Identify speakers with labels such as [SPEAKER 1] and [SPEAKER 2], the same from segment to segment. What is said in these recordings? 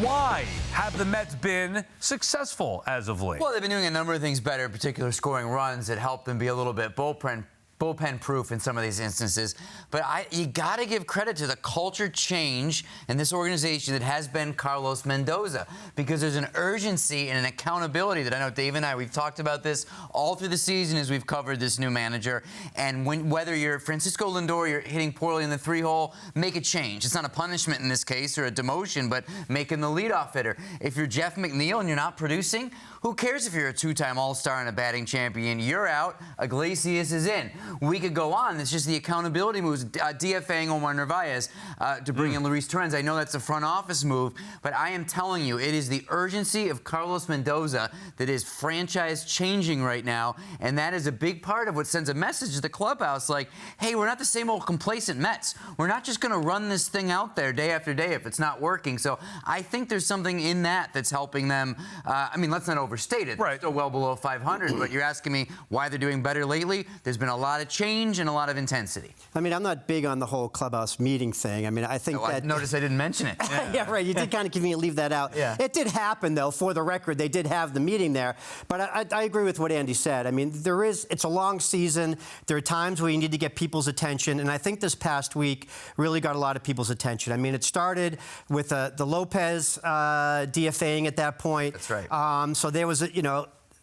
[SPEAKER 1] Why have the Mets been successful as of late?
[SPEAKER 2] Well, they've been doing a number of things better, in particular scoring runs that help them be a little bit bullpen-proof in some of these instances. But you got to give credit to the culture change in this organization that has been Carlos Mendoza, because there's an urgency and an accountability that I know Dave and I, we've talked about this all through the season as we've covered this new manager. And whether you're Francisco Lindor, you're hitting poorly in the 3-hole, make a change. It's not a punishment in this case or a demotion, but making the leadoff hitter. If you're Jeff McNeil and you're not producing, who cares if you're a two-time All-Star and a batting champion? You're out. Iglesias is in. We could go on. It's just the accountability moves. DFAing Omar Narvaez to bring in Luis Torrens. I know that's a front office move, but I am telling you, it is the urgency of Carlos Mendoza that is franchise changing right now, and that is a big part of what sends a message to the clubhouse like, hey, we're not the same old complacent Mets. We're not just going to run this thing out there day after day if it's not working. So I think there's something in that that's helping them. I mean, let's not overstate it. Right. They're still well below 500, but you're asking me why they're doing better lately. There's been a lot of change and a lot of intensity.
[SPEAKER 3] I mean, I'm not big on the whole clubhouse meeting thing. I mean, I think that...
[SPEAKER 2] Notice I didn't mention it.
[SPEAKER 3] Yeah, right. You did kind of leave that out.
[SPEAKER 2] Yeah.
[SPEAKER 3] It did happen, though, for the record. They did have the meeting there. But I agree with what Andy said. I mean, it's a long season. There are times where you need to get people's attention. And I think this past week really got a lot of people's attention. I mean, it started with the Lopez DFAing at that point.
[SPEAKER 2] That's right.
[SPEAKER 3] So there was,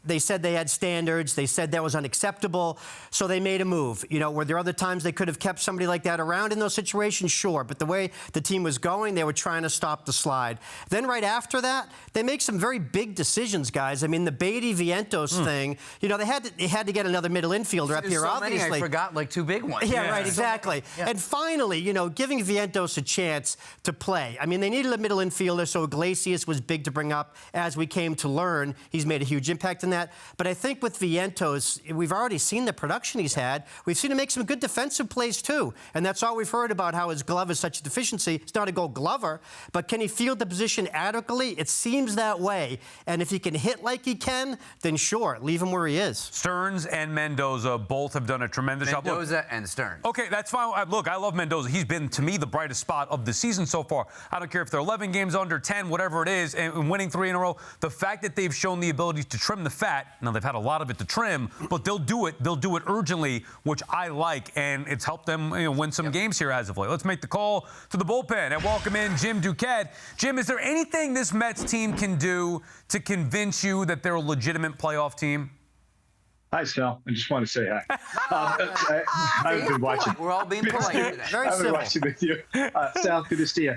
[SPEAKER 3] they said they had standards. They said that was unacceptable. So they made a move. Were there other times they could have kept somebody like that around in those situations? Sure. But the way the team was going, they were trying to stop the slide. Then right after that, they make some very big decisions, guys. I mean, the Beatty-Vientos thing, they had to get another middle infielder up here,
[SPEAKER 2] so
[SPEAKER 3] obviously.
[SPEAKER 2] Many, I forgot, like, two big ones.
[SPEAKER 3] Yeah, right, exactly. Yeah. And finally, giving Vientos a chance to play. I mean, they needed a middle infielder, so Iglesias was big to bring up. As we came to learn, he's made a huge impact in that. But I think with Vientos, we've already seen the production he's had. We've seen him make some good defensive plays, too. And that's all we've heard about how his glove is such a deficiency. He's not a gold glover, but can he field the position adequately? It seems that way. And if he can hit like he can, then sure, leave him where he is.
[SPEAKER 1] Stearns and Mendoza both have done a tremendous job.
[SPEAKER 2] Mendoza and Stearns.
[SPEAKER 1] Okay, that's fine. Look, I love Mendoza. He's been, to me, the brightest spot of the season so far. I don't care if they're 11 games under, 10, whatever it is, and winning 3 in a row. The fact that they've shown the ability to trim the fat, now they've had a lot of it to trim, but they'll do it. They'll do it urgently, which I like, and it's helped them win some games here as of late. Let's make the call to the bullpen and welcome in Jim Duquette. Jim, is there anything this Mets team can do to convince you that they're a legitimate playoff team?
[SPEAKER 4] Hi, Sal. I just want to say hi. I've been watching.
[SPEAKER 2] We're all being polite today.
[SPEAKER 3] Very
[SPEAKER 4] I've been
[SPEAKER 3] civil.
[SPEAKER 4] watching with you. Sal, good to see you.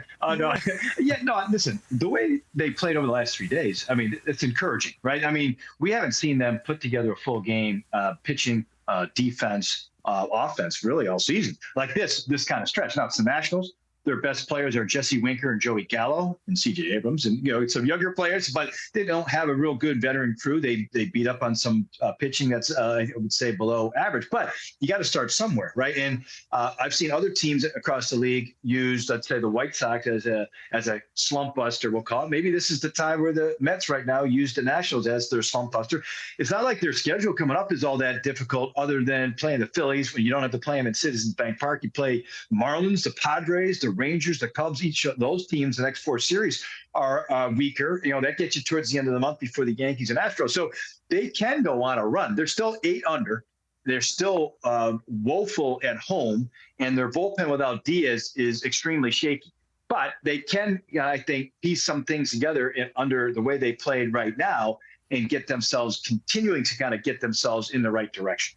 [SPEAKER 4] Listen, the way they played over the last 3 days, I mean, it's encouraging, right? I mean, we haven't seen them put together a full game, pitching, defense, offense, really all season. Like this kind of stretch. Now, it's the Nationals. Their best players are Jesse Winker and Joey Gallo and C.J. Abrams, and some younger players, but they don't have a real good veteran crew. They beat up on some pitching that's I would say below average. But you got to start somewhere, right? And I've seen other teams across the league use, let's say, the White Sox as a slump buster. We'll call it. Maybe this is the time where the Mets right now use the Nationals as their slump buster. It's not like their schedule coming up is all that difficult, other than playing the Phillies when you don't have to play them at Citizens Bank Park. You play Marlins, the Padres, the Rangers, the Cubs. Each of those teams, the next 4 series are weaker. That gets you towards the end of the month before the Yankees and Astros. So they can go on a run. They're still 8 under. They're still woeful at home, and their bullpen without Diaz is extremely shaky. But they can, I think, piece some things together under the way they played right now and get themselves continuing to kind of get themselves in the right direction.